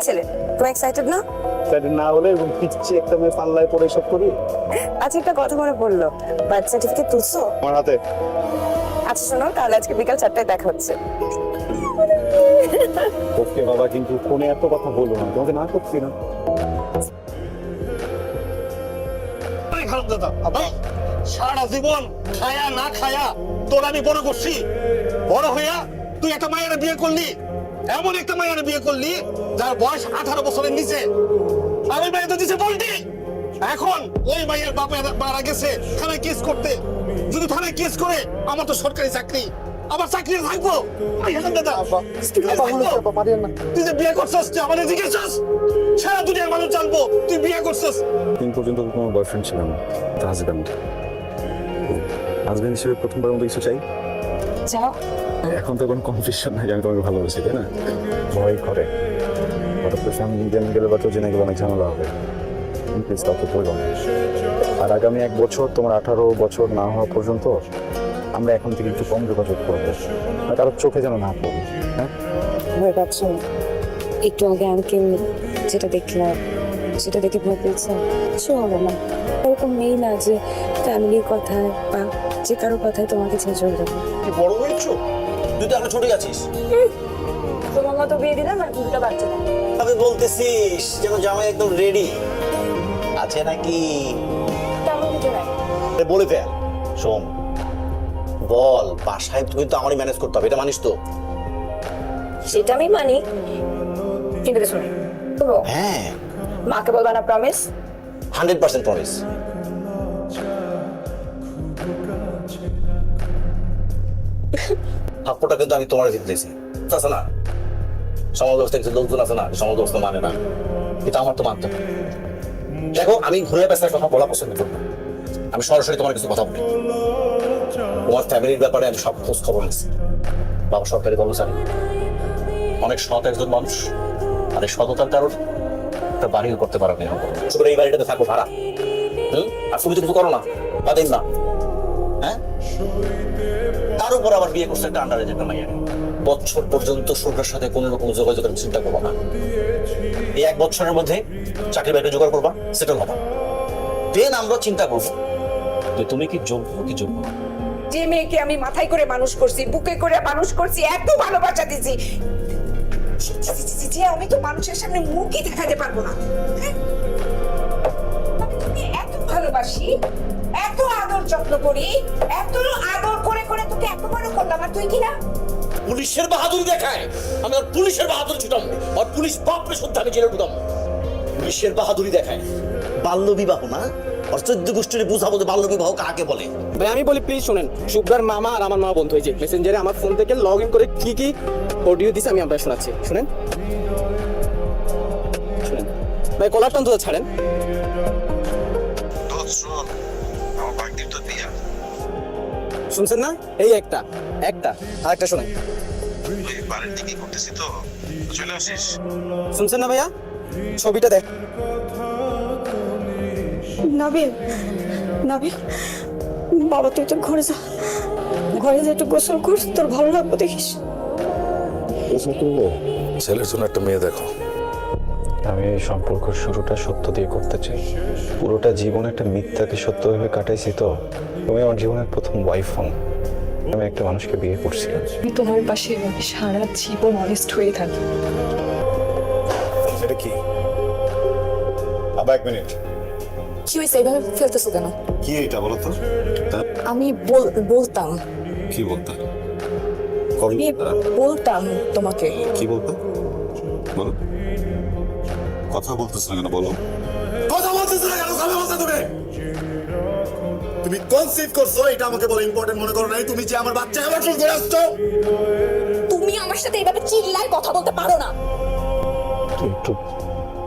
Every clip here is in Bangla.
ছেলে তুমি এক্সাইটেড না? এক্সাইটেড না হলে এবং পিচ্ছি একটা মেয়ে পাল্লায় পড়ে সব করি। আচ্ছা একটা কথা মনে পড়লো, বার্থ সার্টিফিকেট তুলছো? আমার হাতে আচ্ছা শোনো, তাহলে আজকে বিকাল 4টায় দেখা হচ্ছে। ওকে বাবা, কিন্তু ফোনে এত কথা বলো না, তোমাকে না করছি না। সারা জীবন খায়া না খায়া তোর আমি বড় করছি, বড় হইয়া তুই একটা মায়ের বিয়ে করলি, এমন একটা মায়ের বিয়ে করলি যার বয়স 18 বছরের নিচে। আর ওই মায়ের তো দিছে বলটি। এখন ওই মায়ের বাপ মারা গেছে থানায় কেস করতে, যদি থানায় কেস করে আমার তো সরকারি চাকরি, আমার চাকরি থাকবো। তুই যে বিয়ে করছিস তুই আমাদের জিজ্ঞেস সারা দুনিয়ার মানুষ জানবো তুই বিয়ে করছিস। দিন পর্যন্ত তো তোমার বয়ফ্রেন্ড ছিল না, হাজব্যান্ড। হাজব্যান্ড হিসেবে প্রথমবার মতো কিছু চাই। যাও। এখন তো কোনো কনফিউশন নাই যে আমি তোমাকে ভালোবাসি, তাই না? ভয় করে হঠাৎ করে সামনে জেনে গেলে বা তো জেনে গেলে অনেক ঝামেলা হবে। প্লিজ কাউকে বলবো না। আর আগামী 1 বছর তোমার 18 বছর না হওয়া পর্যন্ত আমরা এখন থেকে একটু কম যোগাযোগ করবো, কারোর চোখে যেন না পড়ি। হ্যাঁ, ভয় পাচ্ছ না? একটু আগে আঙ্কেল যেটা দেখলাম সেটা দেখে ভয় পেয়েছে। কিছু হবে না, এরকম নেই না যে ফ্যামিলির কথায় বা যে কারো কথায় তোমাকে ছেড়ে চলে যাবে। তুই বড় হয়েছো, তুই তো এখন ছোট আছিস। তোমার মতো বিয়ে দিলাম আর দুটো বাচ্চা নেই। আমি বলতেছিস যেন জামাই একদম রেডি আছে নাকি? তেমন কিছু নাই। বলে ফেল। শোন, বল বাসায় তুই তো আমারই ম্যানেজ করতে হবে, এটা মানিস তো? সেটা আমি মানি, কিন্তু শুনি হ্যাঁ, মাকে বলবা না, প্রমিস? 100% প্রমিস। হাপ্পটা কিন্তু আমি তোমার দিতেছি, আছে না? সমাজ ব্যবস্থা কিছু লোকজন আছে না, সমাজ ব্যবস্থা মানে না, এটা আমার তো মানতে হবে। দেখো, আমি ঘুরে পেশার কথা বলা পছন্দ করি না, আমি সরাসরি তোমার কিছু কথা বলি। তোমার ফ্যামিলির ব্যাপারে আমি সব খোঁজ খবর নিচ্ছি। বাবা সরকারি কর্মচারী, অনেক সৎ একজন মানুষ, আর এই সততার কারণে একটা বাড়িও করতে পারবে না। শুধু এই বাড়িটাতে থাকো ভাড়া। আর তুমি তো কিছু করো না, তাদের না। হ্যাঁ, তার উপর আবার বিয়ে করছে একটা আন্ডারে যেতে মাইয়া। বছর পর্যন্ত সরকার সাথে কোনো রকম যোগাযোগের চিন্তা করবো না। এই 1 বছরের মধ্যে চাকরি বাকরি জোগাড় করবা, সেটেল হবা, দেন আমরা চিন্তা করবো যে তুমি কি যোগ্য কি যোগ্য না। যে মেয়েকে আমি মাথায় করে মানুষ করছি, বুকে করে মানুষ করছি, এত ভালোবাসা দিছি, যে আমি তো মানুষের সামনে মুখই দেখাতে পারবো না। হ্যাঁ? আমি তোকে এত ভালোবাসি, এত আদর যত্ন করি, এত আদর করে করে তোকে এত বড় করলাম, আর তুই কি না? পুলিশের বাহাদুরি দেখায়, আমি আর পুলিশের বাহাদুরি ছুটাম, আর পুলিশ বাপরে শুদ্ধ আমি জেলে ঢুকাম। পুলিশের বাহাদুরি দেখায় বাল্য বিবাহ না, আর 14 গোষ্ঠীর বুঝাবো যে বাল্য বিবাহ কাকে বলে। ভাই আমি বলি প্লিজ শুনেন, শুভ্রার মামা আর আমার মামা বন্ধু হয়েছে মেসেঞ্জারে আমার ফোন থেকে লগ ইন করে কি কি অডিও দিছে আমি আপনার শোনাচ্ছি, শুনেন শুনেন ভাই, কলারটা অন্তত ছাড়েন। শুনছেন না? এই একটা একটা আর একটা শোনেন। শুনছেন না ভাইয়া? ছবিটা দেখ। নাবিল, নাবিল, বাবা তুই তোর ঘরে যা, ঘরে যা, একটু গোসল কর, তোর ভালো লাগবে দেখিস। ছেলের জন্য একটা মেয়ে দেখো। আমি এই সম্পর্কের শুরুটা সত্য দিয়ে করতে চাই। পুরোটা জীবন একটা মিথ্যাকে সত্য ভেবে কাটাইছি তো। তুমি আমার জীবনের প্রথম ওয়াইফ হন। আমি একটা মানুষকে বিয়ে করছিলাম। আমি তোমার পাশে এভাবে সারা জীবন অনেস্ট হয়ে থাকি। সেটা কি? আবার 1 মিনিট। কি হয়েছে, এইভাবে ফেলতেছো কেন? কি এটা বলো তো? আমি বলতাম, কি বলতে? আমি বলতাম তোমাকে। কি বলতে? বলো। কথা বলতেছ না কেন? বলো। কথা বলতেছ না কেন? কথা বলতে তুমি তুমি কনসিভ করছো, এটা আমাকে বলে ইম্পর্টেন্ট মনে করো নাই? তুমি যে আমার বাচ্চা আমার চুল করে আসছো। তুমি আমার সাথে এইভাবে চিল্লায় কথা বলতে পারো না। তুই একটু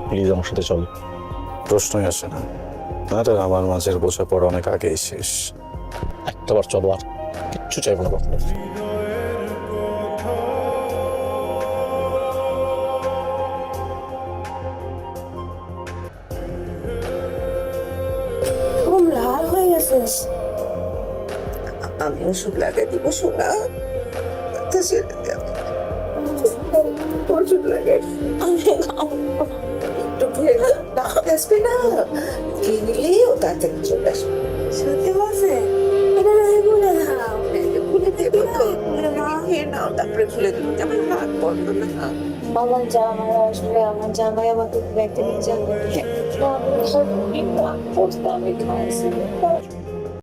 প্লিজ আমার সাথে চল। প্রশ্নই আসে না। আরে আমার মাঝের বোঝাপড়া অনেক আগেই শেষ। একটাবার চলো, আর কিচ্ছু চাইবো না কখনো। খুব লাল হয়ে গেছিস। আমি ওষুধ লাগিয়ে দিব শোনা। ওষুধ লাগে একটু খেয়ে ডাক্তার আসবে না খেয়ে নিলেই ও তাড়াতাড়ি চলে আসবে সত্যি বলছে এটা বলে দাও খুলে দেবো তো খেয়ে নাও তারপরে খুলে দেবো যেমন রাগ বন্ধ না আমার জামাই আসবে, আমার জামাই আমাকে দেখতে নিয়ে যাবে। আমি খাইছি